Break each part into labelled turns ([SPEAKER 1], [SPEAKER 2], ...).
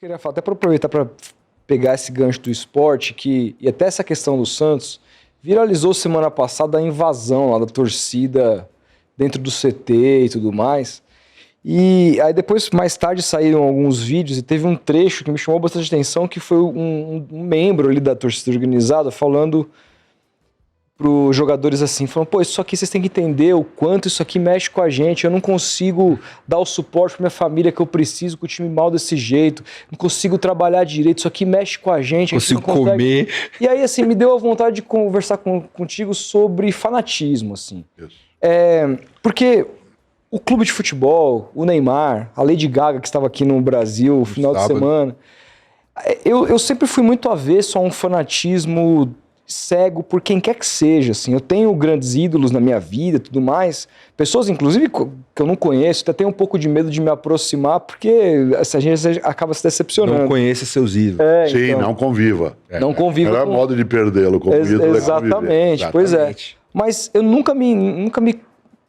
[SPEAKER 1] queria falar, até para aproveitar para pegar esse gancho do esporte, e até essa questão do Santos, viralizou semana passada a invasão lá da torcida dentro do CT e tudo mais. E aí depois, mais tarde, saíram alguns vídeos e teve um trecho que me chamou bastante atenção, que foi um membro ali da torcida organizada falando pros jogadores assim, falando, pô, isso aqui vocês têm que entender o quanto isso aqui mexe com a gente, eu não consigo dar o suporte pra minha família que eu preciso com o time mal desse jeito, não consigo trabalhar direito, isso aqui mexe com a gente.
[SPEAKER 2] Consigo comer.
[SPEAKER 1] E aí, assim, me deu a vontade de conversar contigo sobre fanatismo, assim.
[SPEAKER 3] Isso.
[SPEAKER 1] Porque o clube de futebol, o Neymar, a Lady Gaga, que estava aqui no Brasil no final de semana, eu sempre fui muito avesso a um fanatismo cego por quem quer que seja, assim. Eu tenho grandes ídolos na minha vida e tudo mais, pessoas, inclusive, que eu não conheço, até tenho um pouco de medo de me aproximar, porque a gente acaba se decepcionando.
[SPEAKER 2] Não conheça seus ídolos.
[SPEAKER 3] Sim, então, não conviva.
[SPEAKER 1] Não conviva.
[SPEAKER 3] Melhor modo de perdê-lo como ídolo.
[SPEAKER 1] Exatamente, pois é. Mas eu nunca me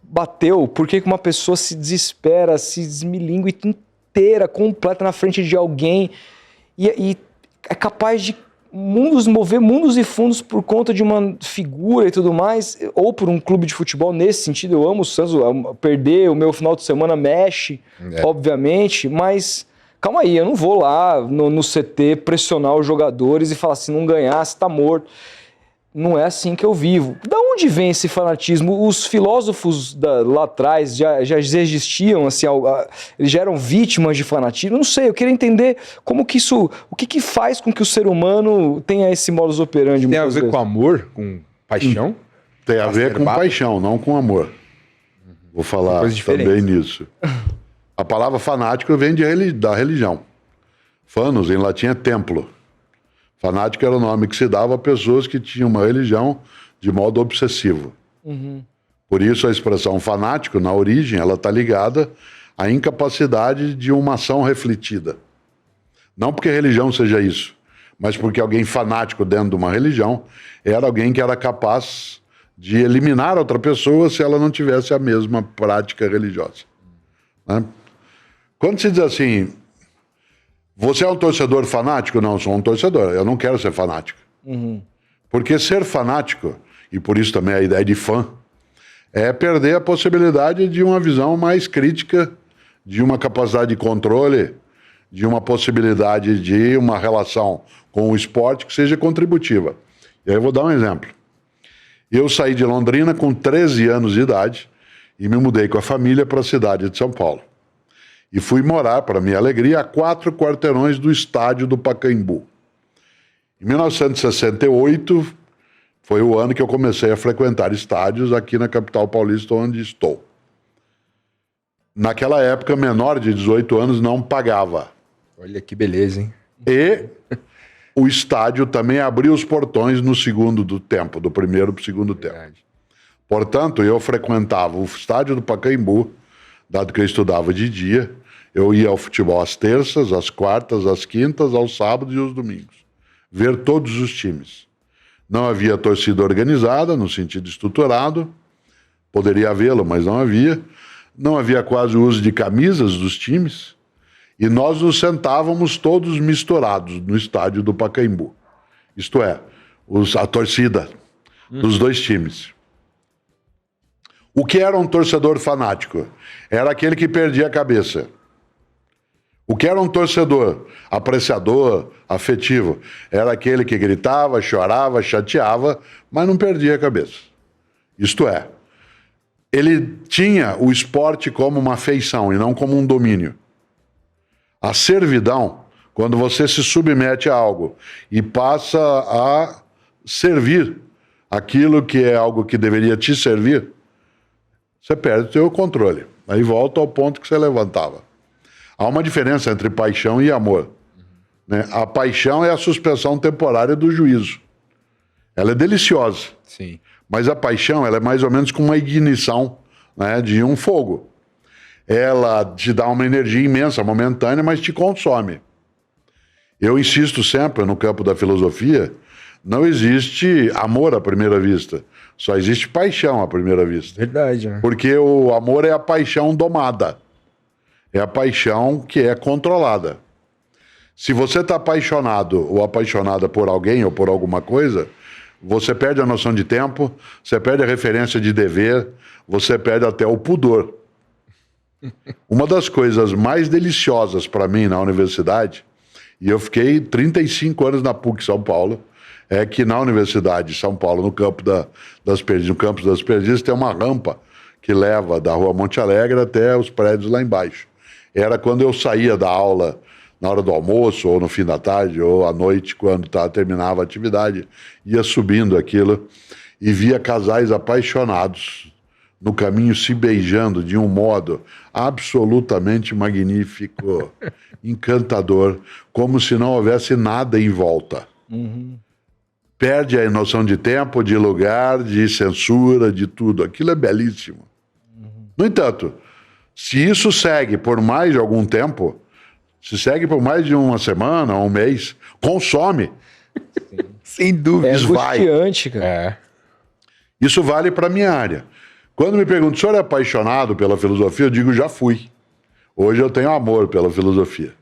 [SPEAKER 1] bateu porque uma pessoa se desespera, se desmilingue inteira, completa na frente de alguém e é capaz de mover mundos e fundos por conta de uma figura e tudo mais, ou por um clube de futebol. Nesse sentido, eu amo o Santos, perder o meu final de semana mexe, obviamente, mas calma aí, eu não vou lá no CT pressionar os jogadores e falar assim, não ganhar, você tá morto. Não é assim que eu vivo. Da onde vem esse fanatismo? Os filósofos lá atrás já existiam, assim, eles já eram vítimas de fanatismo? Não sei, eu queria entender como que isso, o que faz com que o ser humano tenha esse modus operandi.
[SPEAKER 2] Tem a ver com amor, com paixão?
[SPEAKER 3] Tem a ver com paixão, não com amor. Vou falar também nisso. A palavra fanático vem da religião. Fanos, em latim, é templo. Fanático era o nome que se dava a pessoas que tinham uma religião de modo obsessivo. Por isso a expressão fanático, na origem, ela está ligada à incapacidade de uma ação refletida. Não porque a religião seja isso, mas porque alguém fanático dentro de uma religião era alguém que era capaz de eliminar outra pessoa se ela não tivesse a mesma prática religiosa. Né? Quando se diz assim... Você é um torcedor fanático? Não, eu sou um torcedor. Eu não quero ser fanático. Porque ser fanático, e por isso também a ideia de fã, é perder a possibilidade de uma visão mais crítica, de uma capacidade de controle, de uma possibilidade de uma relação com o esporte que seja contributiva. E aí eu vou dar um exemplo. Eu saí de Londrina com 13 anos de idade e me mudei com a família para a cidade de São Paulo. E fui morar, para minha alegria, a 4 quarteirões do estádio do Pacaembu. Em 1968, foi o ano que eu comecei a frequentar estádios aqui na capital paulista, onde estou. Naquela época, menor de 18 anos não pagava.
[SPEAKER 2] Olha que beleza, hein?
[SPEAKER 3] E o estádio também abriu os portões no segundo tempo, do primeiro para o segundo tempo. Portanto, eu frequentava o estádio do Pacaembu, dado que eu estudava de dia. Eu ia ao futebol às terças, às quartas, às quintas, aos sábados e aos domingos. Ver todos os times. Não havia torcida organizada, no sentido estruturado. Poderia havê-lo, mas não havia. Não havia quase o uso de camisas dos times. E nós nos sentávamos todos misturados no estádio do Pacaembu. Isto é, a torcida dos dois times. O que era um torcedor fanático? Era aquele que perdia a cabeça. O que era um torcedor apreciador, afetivo? Era aquele que gritava, chorava, chateava, mas não perdia a cabeça. Isto é, ele tinha o esporte como uma afeição e não como um domínio. A servidão, quando você se submete a algo e passa a servir aquilo que é algo que deveria te servir, você perde o seu controle. Aí volta ao ponto que você levantava. Há uma diferença entre paixão e amor. Né? A paixão é a suspensão temporária do juízo. Ela é deliciosa.
[SPEAKER 2] Sim.
[SPEAKER 3] Mas a paixão, ela é mais ou menos como uma ignição, né, de um fogo. Ela te dá uma energia imensa, momentânea, mas te consome. Eu insisto sempre no campo da filosofia, não existe amor à primeira vista. Só existe paixão à primeira vista.
[SPEAKER 2] Verdade, né?
[SPEAKER 3] Porque o amor é a paixão domada. É a paixão que é controlada. Se você está apaixonado ou apaixonada por alguém ou por alguma coisa, você perde a noção de tempo, você perde a referência de dever, você perde até o pudor. Uma das coisas mais deliciosas para mim na universidade, e eu fiquei 35 anos na PUC São Paulo, é que na Universidade de São Paulo, no campus das Perdizes, tem uma rampa que leva da Rua Monte Alegre até os prédios lá embaixo. Era quando eu saía da aula na hora do almoço, ou no fim da tarde, ou à noite, quando terminava a atividade, ia subindo aquilo e via casais apaixonados no caminho se beijando de um modo absolutamente magnífico, encantador, como se não houvesse nada em volta. Perde a noção de tempo, de lugar, de censura, de tudo. Aquilo é belíssimo. No entanto, se isso segue por mais de algum tempo, se segue por mais de uma semana, um mês, consome.
[SPEAKER 2] Sem dúvida.
[SPEAKER 1] É
[SPEAKER 3] Esvai.
[SPEAKER 1] angustiante, cara.
[SPEAKER 2] É.
[SPEAKER 3] Isso vale para a minha área. Quando me perguntam, o senhor é apaixonado pela filosofia? Eu digo, já fui. Hoje eu tenho amor pela filosofia.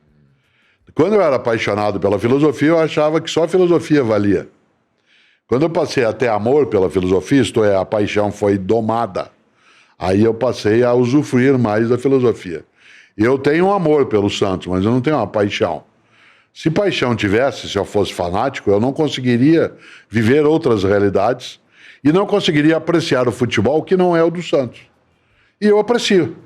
[SPEAKER 3] Quando eu era apaixonado pela filosofia, eu achava que só a filosofia valia. Quando eu passei a ter amor pela filosofia, isto é, a paixão foi domada, aí eu passei a usufruir mais da filosofia. Eu tenho um amor pelos santos, mas eu não tenho uma paixão. Se paixão tivesse, se eu fosse fanático, eu não conseguiria viver outras realidades e não conseguiria apreciar o futebol que não é o do Santos. E eu aprecio.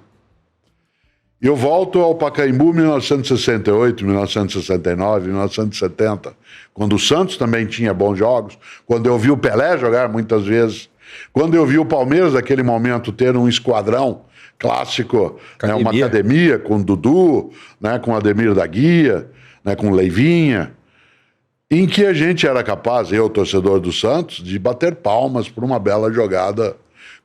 [SPEAKER 3] Eu volto ao Pacaembu 1968, 1969, 1970, quando o Santos também tinha bons jogos, quando eu vi o Pelé jogar muitas vezes, quando eu vi o Palmeiras naquele momento ter um esquadrão clássico, né, uma academia com Dudu, né, com Ademir da Guia, né, com Leivinha, em que a gente era capaz, eu, torcedor do Santos, de bater palmas por uma bela jogada.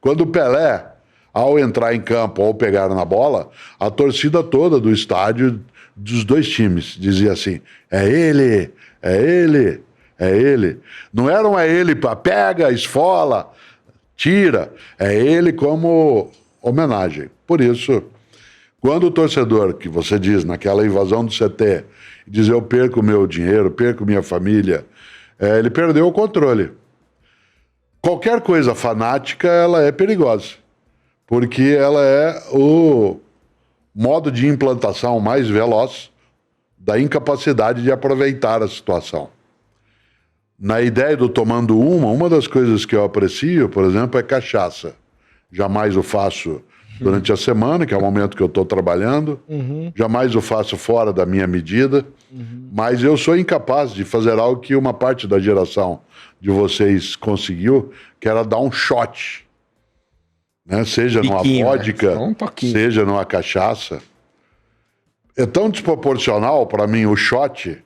[SPEAKER 3] Quando o Pelé, ao entrar em campo ou pegar na bola, a torcida toda do estádio, dos dois times, dizia assim, é ele, é ele, é ele. Não era um é ele para pega, esfola, tira, é ele como homenagem. Por isso, quando o torcedor, que você diz, naquela invasão do CT, diz eu perco meu dinheiro, perco minha família, ele perdeu o controle. Qualquer coisa fanática, ela é perigosa, porque ela é o modo de implantação mais veloz da incapacidade de aproveitar a situação. Na ideia do tomando uma das coisas que eu aprecio, por exemplo, é cachaça. Jamais o faço durante a semana, que é o momento que eu estou trabalhando. Jamais o faço fora da minha medida. Mas eu sou incapaz de fazer algo que uma parte da geração de vocês conseguiu, que era dar um shot. Né? Seja numa vodka, seja numa cachaça. É tão desproporcional para mim o shot,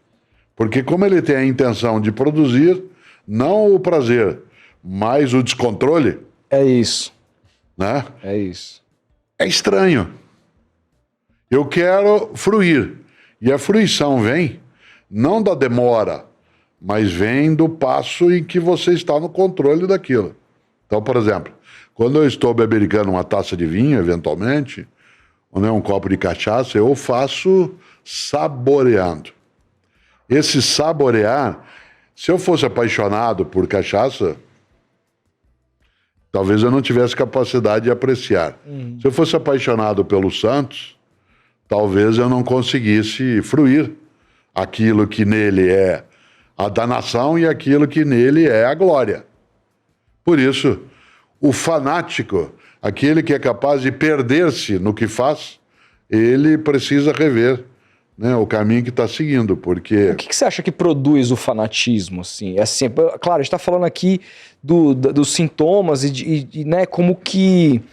[SPEAKER 3] porque como ele tem a intenção de produzir, não o prazer, mas o descontrole.
[SPEAKER 1] É isso.
[SPEAKER 3] Né?
[SPEAKER 1] É isso.
[SPEAKER 3] É estranho. Eu quero fruir. E a fruição vem não da demora, mas vem do passo em que você está no controle daquilo. Então, por exemplo, quando eu estou bebericando uma taça de vinho, eventualmente, ou um copo de cachaça, eu faço saboreando. Esse saborear, se eu fosse apaixonado por cachaça, talvez eu não tivesse capacidade de apreciar. Se eu fosse apaixonado pelo Santos, talvez eu não conseguisse fruir aquilo que nele é a danação e aquilo que nele é a glória. Por isso, o fanático, aquele que é capaz de perder-se no que faz, ele precisa rever, né, o caminho que está seguindo, porque...
[SPEAKER 1] O que você acha que produz o fanatismo? Assim? É assim, claro, a gente está falando aqui dos sintomas e né, como que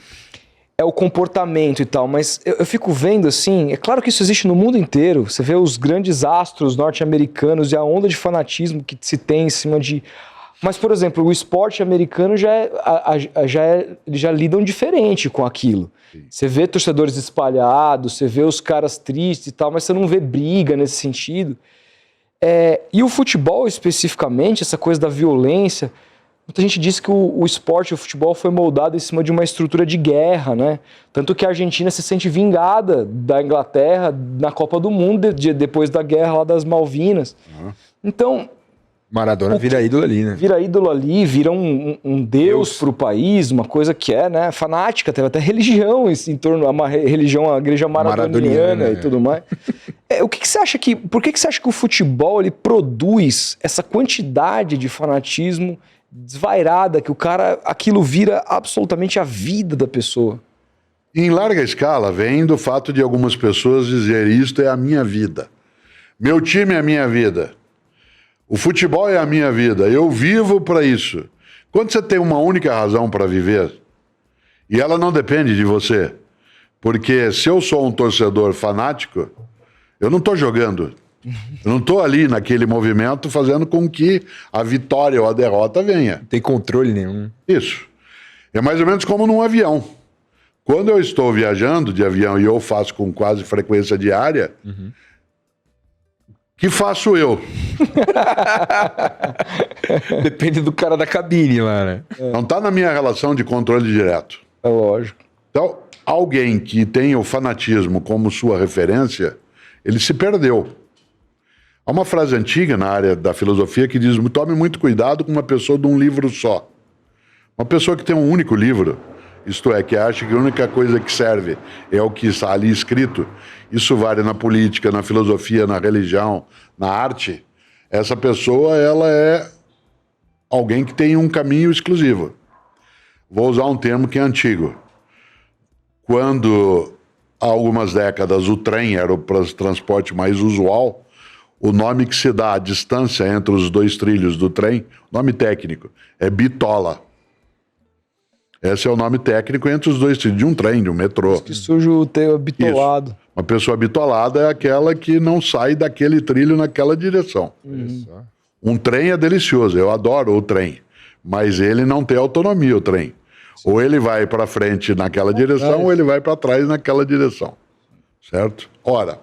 [SPEAKER 1] é o comportamento e tal, mas eu fico vendo assim, é claro que isso existe no mundo inteiro, você vê os grandes astros norte-americanos e a onda de fanatismo que se tem em cima de... Mas, por exemplo, o esporte americano eles já lidam diferente com aquilo. Sim. Você vê torcedores espalhados, você vê os caras tristes e tal, mas você não vê briga nesse sentido. E o futebol, especificamente, essa coisa da violência, Muita gente diz que o esporte, o futebol foi moldado em cima de uma estrutura de guerra, né? Tanto que a Argentina se sente vingada da Inglaterra na Copa do Mundo depois da guerra lá das Malvinas. Então...
[SPEAKER 2] Maradona vira ídolo ali, né?
[SPEAKER 1] Vira ídolo ali, vira um deus para o país, uma coisa que é, né, fanática, teve até religião em torno, uma religião, a igreja maradoniana e tudo mais. O que você acha por que você acha que o futebol ele produz essa quantidade de fanatismo desvairada, que o cara, aquilo vira absolutamente a vida da pessoa?
[SPEAKER 3] Em larga escala, vem do fato de algumas pessoas dizerem isto é a minha vida. Meu time é a minha vida. O futebol é a minha vida, eu vivo para isso. Quando você tem uma única razão para viver, e ela não depende de você, porque se eu sou um torcedor fanático, eu não estou jogando, eu não estou ali naquele movimento fazendo com que a vitória ou a derrota venha.
[SPEAKER 2] Não tem controle nenhum.
[SPEAKER 3] Isso. É mais ou menos como num avião. Quando eu estou viajando de avião e eu faço com quase frequência diária... que faço eu?
[SPEAKER 2] Depende do cara da cabine lá, né?
[SPEAKER 3] Não está na minha relação de controle direto.
[SPEAKER 1] É lógico.
[SPEAKER 3] Então, alguém que tem o fanatismo como sua referência, ele se perdeu. Há uma frase antiga na área da filosofia que diz: tome muito cuidado com uma pessoa de um livro só. Uma pessoa que tem um único livro, isto é, que acha que a única coisa que serve é o que está ali escrito, isso vale na política, na filosofia, na religião, na arte. Essa pessoa, ela é alguém que tem um caminho exclusivo. Vou usar um termo que é antigo. Quando, há algumas décadas, o trem era o transporte mais usual, o nome que se dá à distância entre os dois trilhos do trem, nome técnico, é bitola. Esse é o nome técnico entre os dois trilhos, de um trem, de um metrô.
[SPEAKER 1] Que surge o termo bitolado.
[SPEAKER 3] Isso. Uma pessoa bitolada é aquela que não sai daquele trilho naquela direção. Um trem é delicioso, eu adoro o trem, mas ele não tem autonomia, o trem. Ou ele vai para frente naquela direção, ou ele vai para trás naquela direção. Certo? Ora,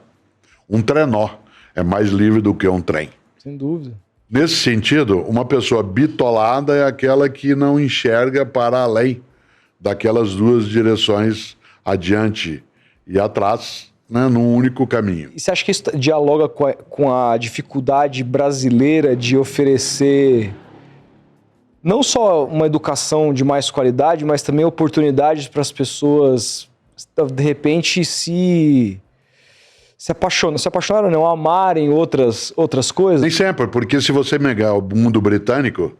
[SPEAKER 3] um trenó é mais livre do que um trem.
[SPEAKER 1] Sem dúvida.
[SPEAKER 3] Nesse sentido, uma pessoa bitolada é aquela que não enxerga para além daquelas duas direções, adiante e atrás, né, num único caminho.
[SPEAKER 1] E você acha que isso dialoga com a dificuldade brasileira de oferecer não só uma educação de mais qualidade, mas também oportunidades para as pessoas, de repente, se apaixonaram, não, amarem outras coisas?
[SPEAKER 3] Nem sempre, porque se você pegar o mundo britânico,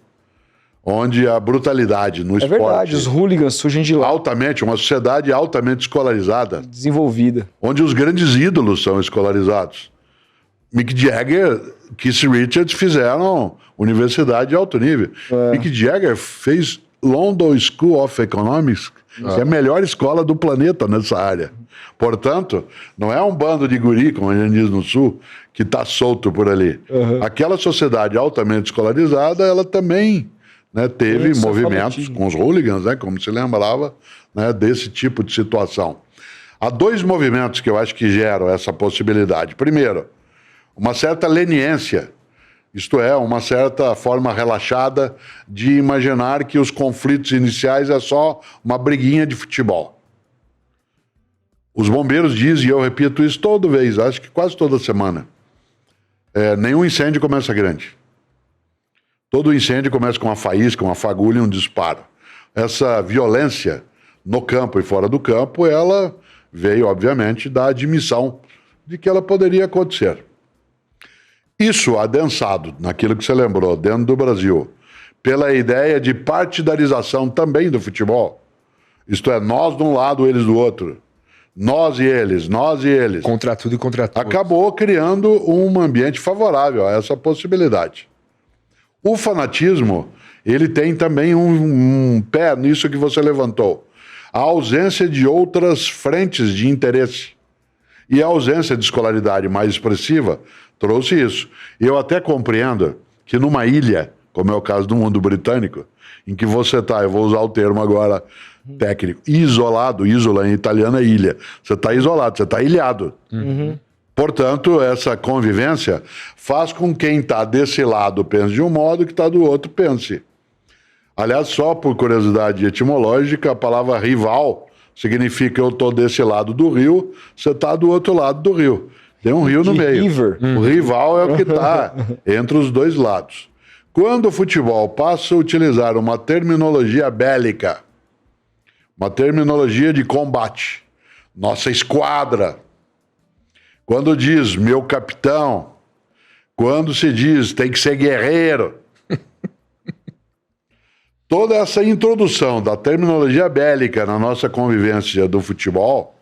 [SPEAKER 3] onde a brutalidade no esporte...
[SPEAKER 1] É verdade, os hooligans surgem de lá.
[SPEAKER 3] Uma sociedade altamente escolarizada.
[SPEAKER 1] Desenvolvida.
[SPEAKER 3] Onde os grandes ídolos são escolarizados. Mick Jagger, Keith Richards fizeram universidade de alto nível. Mick Jagger fez London School of Economics, que é a melhor escola do planeta nessa área. Portanto, não é um bando de guri, como a gente diz no Sul, que está solto por ali. Aquela sociedade altamente escolarizada, ela também, né, teve movimentos com os hooligans, né, como se lembrava, né, desse tipo de situação. Há dois movimentos que eu acho que geram essa possibilidade. Primeiro, uma certa leniência, isto é, uma certa forma relaxada de imaginar que os conflitos iniciais é só uma briguinha de futebol. Os bombeiros dizem, e eu repito isso toda vez, acho que quase toda semana, nenhum incêndio começa grande. Todo incêndio começa com uma faísca, uma fagulha e um disparo. Essa violência no campo e fora do campo, ela veio, obviamente, da admissão de que ela poderia acontecer. Isso adensado, naquilo que você lembrou, dentro do Brasil, pela ideia de partidarização também do futebol, isto é, nós de um lado, eles do outro, nós e eles.
[SPEAKER 2] Contra tudo e contra todos.
[SPEAKER 3] Acabou criando um ambiente favorável a essa possibilidade. O fanatismo, ele tem também um pé nisso que você levantou. A ausência de outras frentes de interesse. E a ausência de escolaridade mais expressiva trouxe isso. Eu até compreendo que numa ilha, como é o caso do mundo britânico, em que você está, eu vou usar o termo agora técnico, isolado, isola em italiano é ilha. Você está isolado, você está ilhado. Portanto, essa convivência faz com que quem está desse lado pense de um modo, que está do outro pense. Aliás, só por curiosidade etimológica, a palavra rival significa eu tô desse lado do rio, você tá do outro lado do rio. Tem um rio no meio.
[SPEAKER 1] River.
[SPEAKER 3] O rival é o que está entre os dois lados. Quando o futebol passa a utilizar uma terminologia bélica, uma terminologia de combate, nossa esquadra, quando diz meu capitão, quando se diz tem que ser guerreiro, toda essa introdução da terminologia bélica na nossa convivência do futebol,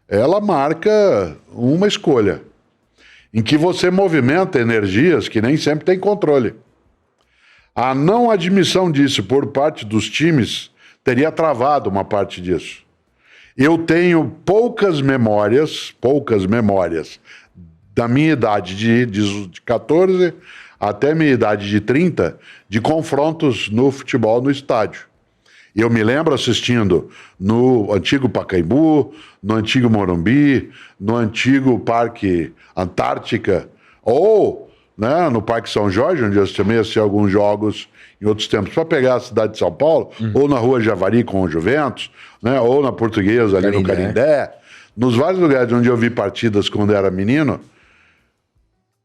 [SPEAKER 3] ela marca uma escolha, em que você movimenta energias que nem sempre tem controle. A não admissão disso por parte dos times teria travado uma parte disso. Eu tenho poucas memórias da minha idade de 14 até minha idade de 30, de confrontos no futebol no estádio. Eu me lembro assistindo no antigo Pacaembu, no antigo Morumbi, no antigo Parque Antártica, ou no Parque São Jorge, onde eu também assisti alguns jogos em outros tempos, para pegar a cidade de São Paulo, ou na Rua Javari com o Juventus, ou na Portuguesa ali no Canindé, nos vários lugares onde eu vi partidas quando era menino.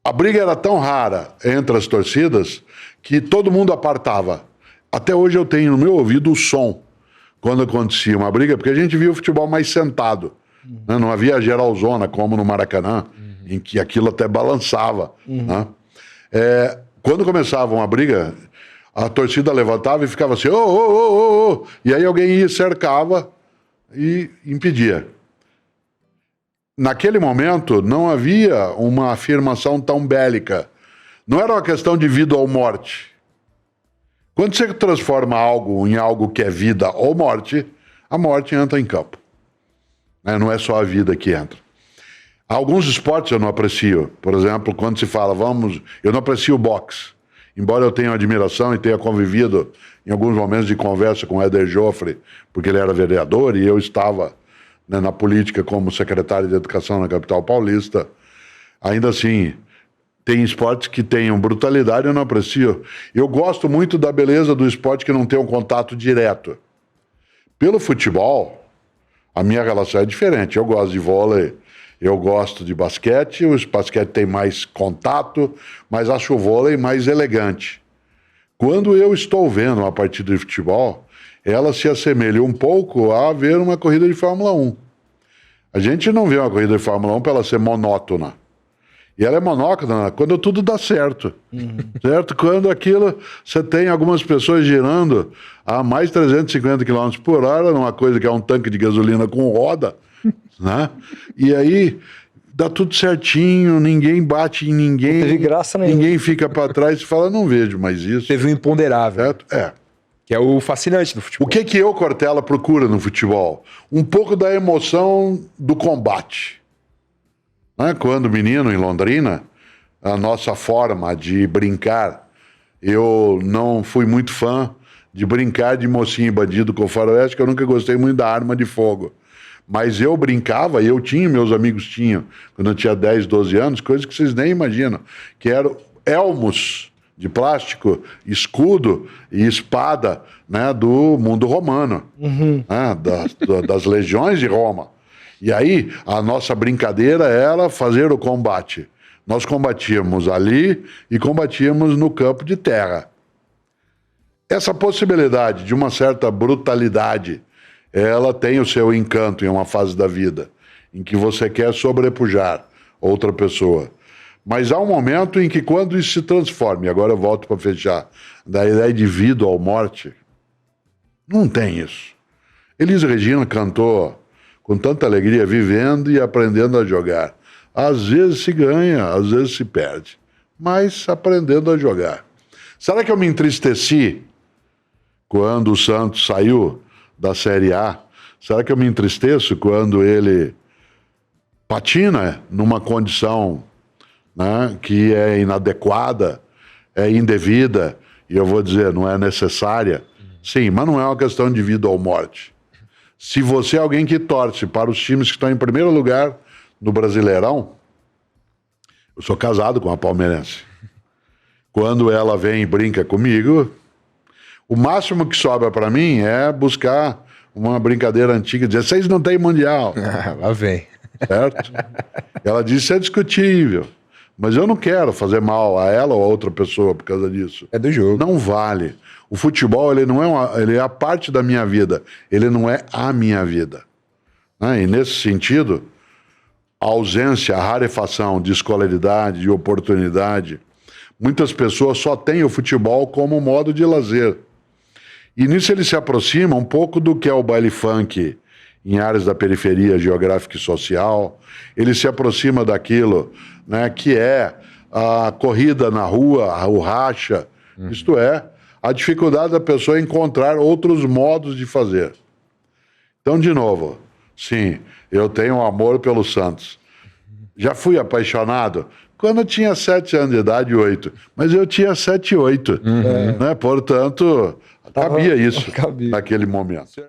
[SPEAKER 3] A briga era tão rara entre as torcidas que todo mundo apartava. Até hoje eu tenho no meu ouvido o som quando acontecia uma briga, porque a gente via o futebol mais sentado. Não havia geralzona como no Maracanã, em que aquilo até balançava. Quando começava uma briga, a torcida levantava e ficava assim, ô. E aí alguém ia, cercava e impedia. Naquele momento, não havia uma afirmação tão bélica. Não era uma questão de vida ou morte. Quando você transforma algo em algo que é vida ou morte, a morte entra em campo. Não é só a vida que entra. Alguns esportes eu não aprecio. Por exemplo, quando se fala, eu não aprecio o boxe. Embora eu tenha admiração e tenha convivido em alguns momentos de conversa com o Éder Joffre, porque ele era vereador e eu estava na política como secretário de Educação na capital paulista, ainda assim, tem esportes que tenham brutalidade, eu não aprecio. Eu gosto muito da beleza do esporte que não tem um contato direto. Pelo futebol, a minha relação é diferente. Eu gosto de vôlei, eu gosto de basquete, o basquete tem mais contato, mas acho o vôlei mais elegante. Quando eu estou vendo uma partida de futebol, ela se assemelha um pouco a ver uma corrida de Fórmula 1. A gente não vê uma corrida de Fórmula 1 para ela ser monótona. E ela é monótona quando tudo dá certo. Certo? Quando aquilo, você tem algumas pessoas girando a mais 350 km por hora, numa coisa que é um tanque de gasolina com roda, E aí dá tudo certinho, ninguém bate em ninguém.
[SPEAKER 1] Não teve graça nenhuma.
[SPEAKER 3] Ninguém fica para trás e fala, não vejo mais isso.
[SPEAKER 2] Teve um imponderável.
[SPEAKER 3] Certo?
[SPEAKER 2] Que é o fascinante do futebol.
[SPEAKER 3] O que eu, Cortella, procura no futebol? Um pouco da emoção do combate. Quando menino em Londrina, a nossa forma de brincar, eu não fui muito fã de brincar de mocinho e bandido com faroeste, que eu nunca gostei muito da arma de fogo. Mas eu brincava, e eu tinha, meus amigos tinham, quando eu tinha 10, 12 anos, coisas que vocês nem imaginam, que eram elmos de plástico, escudo e espada do mundo romano, das legiões de Roma. E aí, a nossa brincadeira era fazer o combate. Nós combatíamos ali e combatíamos no campo de terra. Essa possibilidade de uma certa brutalidade, ela tem o seu encanto em uma fase da vida, em que você quer sobrepujar outra pessoa. Mas há um momento em que, quando isso se transforma, e agora eu volto para fechar, da ideia de vida ou morte, não tem isso. Elis Regina cantou com tanta alegria, vivendo e aprendendo a jogar. Às vezes se ganha, às vezes se perde, mas aprendendo a jogar. Será que eu me entristeci quando o Santos saiu da Série A? Será que eu me entristeço quando ele patina numa condição que é inadequada, é indevida, e eu vou dizer, não é necessária? Sim, mas não é uma questão de vida ou morte. Se você é alguém que torce para os times que estão em primeiro lugar no Brasileirão, eu sou casado com a palmeirense. Quando ela vem e brinca comigo, O máximo que sobra para mim é buscar uma brincadeira antiga, dizer, vocês não têm mundial,
[SPEAKER 2] Lá vem.
[SPEAKER 3] certo? Ela disse, isso é discutível, mas eu não quero fazer mal a ela ou a outra pessoa por causa disso.
[SPEAKER 2] É do jogo.
[SPEAKER 3] Não vale. O futebol, ele não é ele é a parte da minha vida, ele não é a minha vida. Né? E nesse sentido, a ausência, a rarefação de escolaridade, de oportunidade, muitas pessoas só têm o futebol como modo de lazer. E nisso ele se aproxima um pouco do que é o baile funk em áreas da periferia geográfica e social. Ele se aproxima daquilo, né, que é a corrida na rua, o racha. Isto é, a dificuldade da pessoa encontrar outros modos de fazer. Então, de novo, sim, eu tenho um amor pelo Santos. Já fui apaixonado quando eu tinha 7 anos de idade, 8. Mas eu tinha 7 e 8. Né? Portanto, cabia isso
[SPEAKER 1] Cabia.
[SPEAKER 3] naquele momento.